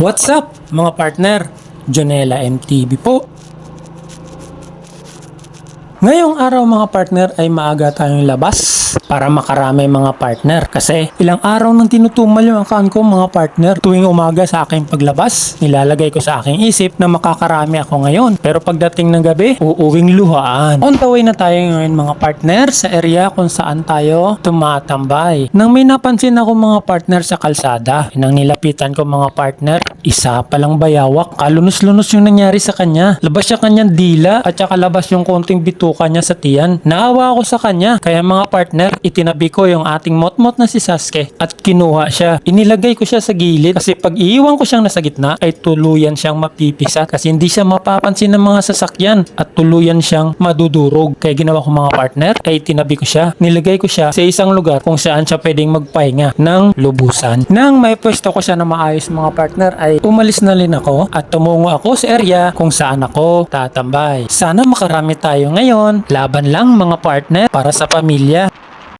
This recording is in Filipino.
What's up mga partner? Jonella MTV po. Ngayong araw mga partner ay maaga tayong labas para makarami mga partner kasi ilang araw nang tinutumal yung account ko mga partner. Tuwing umaga sa aking paglabas, nilalagay ko sa aking isip na makakarami ako ngayon. Pero pagdating ng gabi, uuwing luhaan. On the way na tayo ngayon mga partner sa area kung saan tayo tumatambay. Nang may napansin ako mga partner sa kalsada, nang nilapitan ko mga partner, isa palang bayawak. Kalunos-lunos yung nangyari sa kanya. Labas siya kanyang dila at saka labas yung konting bituka niya sa tiyan. Naawa ako sa kanya. Kaya mga partner, itinabi ko yung ating motmot na si Sasuke at kinuha siya. Inilagay ko siya sa gilid kasi pag iiwan ko siyang nasa gitna ay tuluyan siyang mapipisat kasi hindi siya mapapansin ng mga sasakyan at tuluyan siyang madudurog. Kaya ginawa ko mga partner ay tinabi ko siya. Nilagay ko siya sa isang lugar kung saan siya pwedeng magpahinga ng lubusan. Nang may pwesto ko siya na maayos mga partner ay umalis na rin ako at tumungo ako sa area kung saan ako tatambay. Sana makarami tayo ngayon. Laban lang mga partner para sa pamilya.